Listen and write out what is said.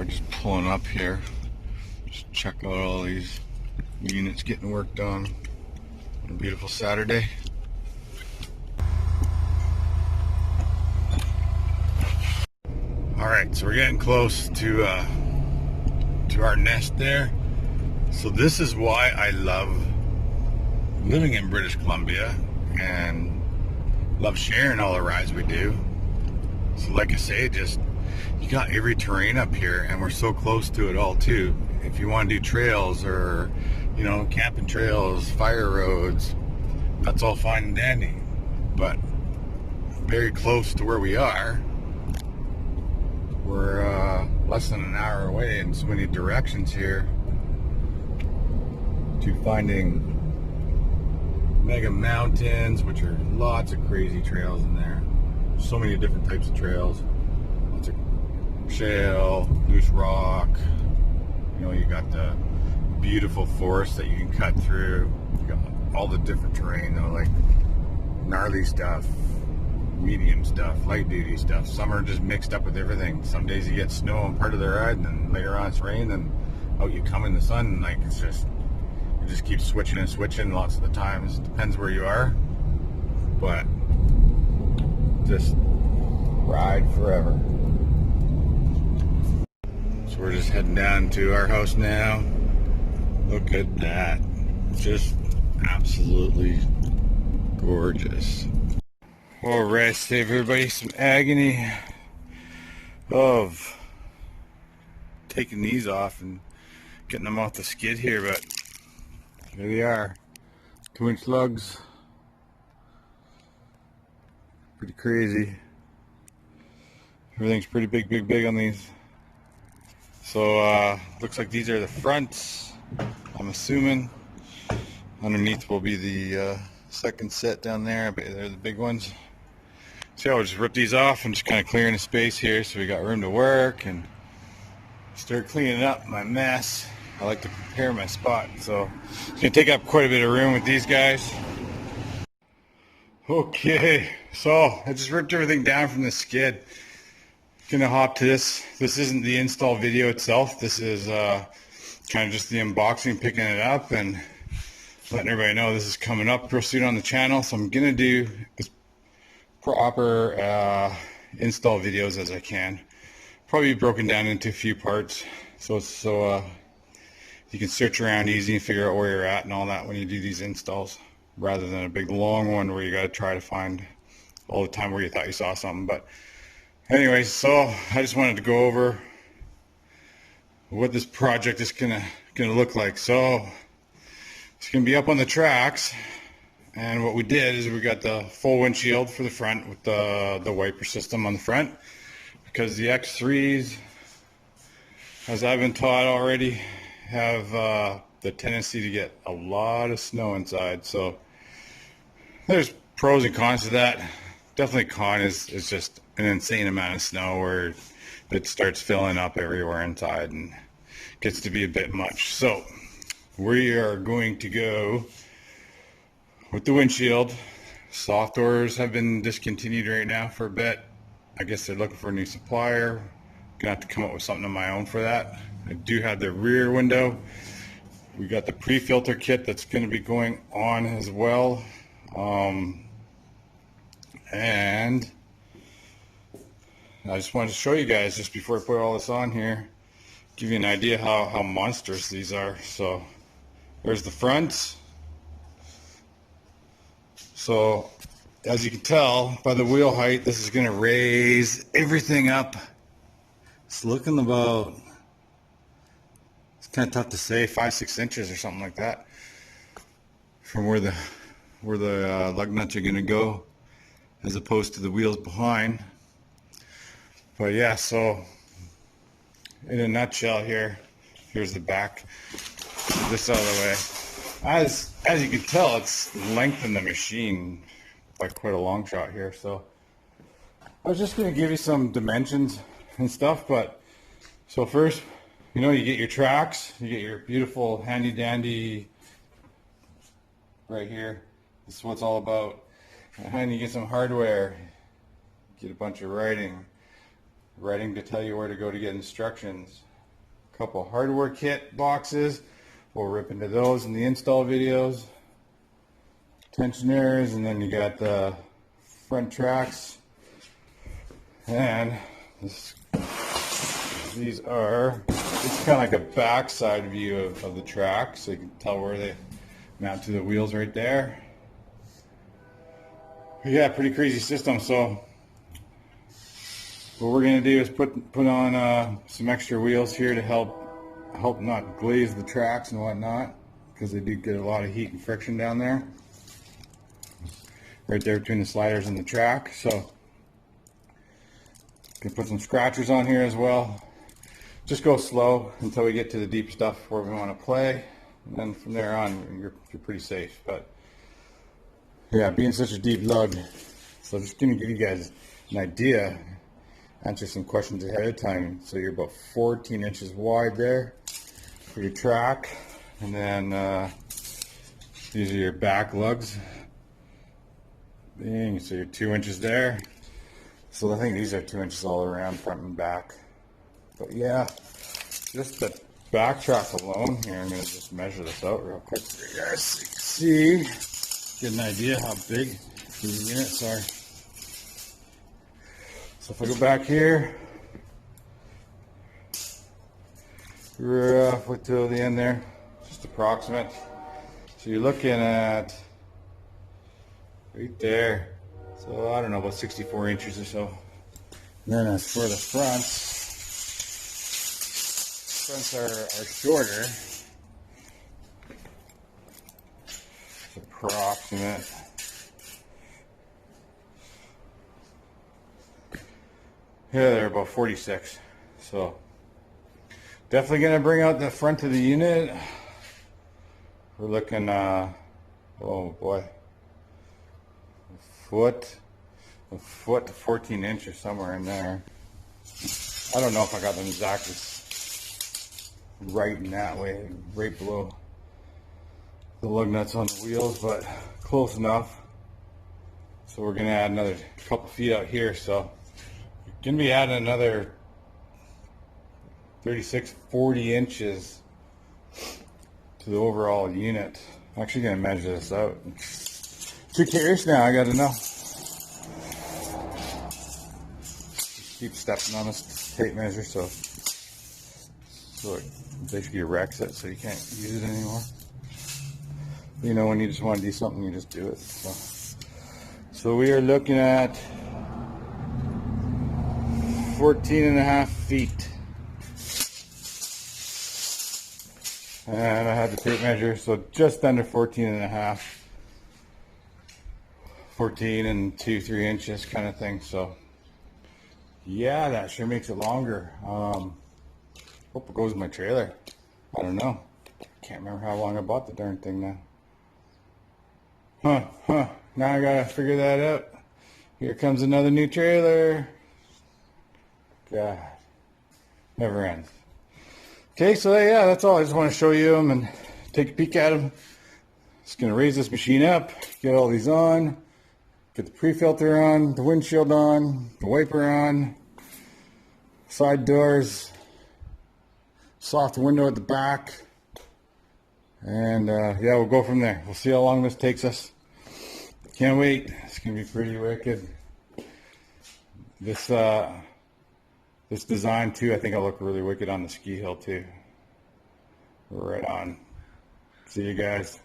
we're just pulling up here. Just check out all these units getting worked on. On a beautiful Saturday. Alright, so we're getting close to our nest there. So this is why I love living in British Columbia and love sharing all the rides we do. So like I say, just you got every terrain up here, and we're so close to it all too. If you want to do trails or, you know, camping trails, fire roads, that's all fine and dandy. But very close to where we are. We're less than an hour away in so many directions here to finding mega mountains, which are lots of crazy trails in there. So many different types of trails. Lots of shale, loose rock. You know, you got the beautiful forest that you can cut through. You got all the different terrain though, like gnarly stuff, medium stuff, light duty stuff. Some are just mixed up with everything. Some days you get snow on part of the ride, and then later on it's rain, and out you come in the sun, and like it's just, you just keep switching and switching lots of the times. It depends where you are, but just ride forever. So we're just heading down to our house now. Look at that. Just absolutely gorgeous. Alright, save everybody some agony of taking these off and getting them off the skid here, but here they are. 2-inch lugs. Pretty crazy. Everything's pretty big on these. So looks like these are the fronts, I'm assuming. Underneath will be the second set down there. I bet they're the big ones. So yeah, we'll just rip these off and just kind of clearing the space here so we got room to work and start cleaning up my mess. I like to prepare my spot, so it's gonna take up quite a bit of room with these guys. Okay, so I just ripped everything down from the skid. Gonna hop to this. This isn't the install video itself. This is kind of just the unboxing, picking it up and letting everybody know this is coming up real soon on the channel. So I'm gonna do as proper install videos as I can. Probably broken down into a few parts, so you can search around easy and figure out where you're at and all that when you do these installs, rather than a big long one where you got to try to find all the time where you thought you saw something. But anyways, so I just wanted to go over what this project is gonna look like. So it's gonna be up on the tracks, and what we did is we got the full windshield for the front with the wiper system on the front, because the X3s, as I've been taught already, have the tendency to get a lot of snow inside. So there's pros and cons to that. Definitely con is just an insane amount of snow where it starts filling up everywhere inside and gets to be a bit much. So we are going to go with the windshield. Soft doors have been discontinued right now for a bit. I guess they're looking for a new supplier. Gonna have to come up with something of my own for that. I do have the rear window. We got the pre-filter kit that's going to be going on as well. And I just wanted to show you guys, just before I put all this on here, give you an idea how monstrous these are. So there's the front. So as you can tell by the wheel height, this is going to raise everything up. It's looking about, it's kind of tough to say, 5-6 inches or something like that from where the lug nuts are going to go, as opposed to the wheels behind. But yeah, so in a nutshell here, here's the back. This out of the way. As you can tell, it's lengthened the machine by quite a long shot here. So I was just going to give you some dimensions and stuff. But so first, you know, you get your tracks, you get your beautiful handy dandy right here. This is what it's all about. And you get some hardware, get a bunch of writing to tell you where to go to get instructions. a couple hardware kit boxes. We'll rip into those in the install videos. Tensioners, and then you got the front tracks. And these are, it's kind of like a backside view of the track, so you can tell where they mount to the wheels right there. Yeah, pretty crazy system. So what we're going to do is put on some extra wheels here to help not glaze the tracks and whatnot, because they do get a lot of heat and friction down there, right there between the sliders and the track. So can put some scratchers on here as well. Just go slow until we get to the deep stuff where we want to play, and then from there on you're pretty safe. But yeah, being such a deep lug, so just going to give you guys an idea, answer some questions ahead of time. So you're about 14 inches wide there for your track, and then these are your back lugs. Dang, so you're 2 inches there. So I think these are 2 inches all around, front and back. But yeah, just the back track alone here, I'm going to just measure this out real quick for you guys so you can see, get an idea how big these units are. So if I go back here, roughly to the end there, just approximate. So you're looking at right there. So I don't know, about 64 inches or so. And then as for the fronts are shorter. It's approximate. Yeah, they're about 46. So definitely going to bring out the front of the unit. We're looking, oh boy, a foot to 14 inches, somewhere in there. I don't know if I got them exactly right in that way, right below the lug nuts on the wheels, but close enough. So we're going to add another couple feet out here, so you're going to be adding another 36, 40 inches to the overall unit. I'm actually going to measure this out. Too curious now, I got to know. Just keep stepping on this tape measure so it basically wrecks it, so you can't use it anymore. You know, when you just want to do something, you just do it. So we are looking at 14.5 feet. And I had the tape measure, so just under 14.5. 14 and 2-3 inches kind of thing. So yeah, that sure makes it longer. Hope it goes in my trailer. I don't know. Can't remember how long I bought the darn thing now. Now I gotta figure that out. Here comes another new trailer. God, never ends. Okay, so yeah, that's all. I just want to show you them and take a peek at them. Just gonna raise this machine up, get all these on, get the pre-filter on, the windshield on, the wiper on, side doors, soft window at the back, and yeah, we'll go from there. We'll see how long this takes us. Can't wait. It's gonna be pretty wicked. This design too, I think I'll look really wicked on the ski hill too. Right on. See you guys.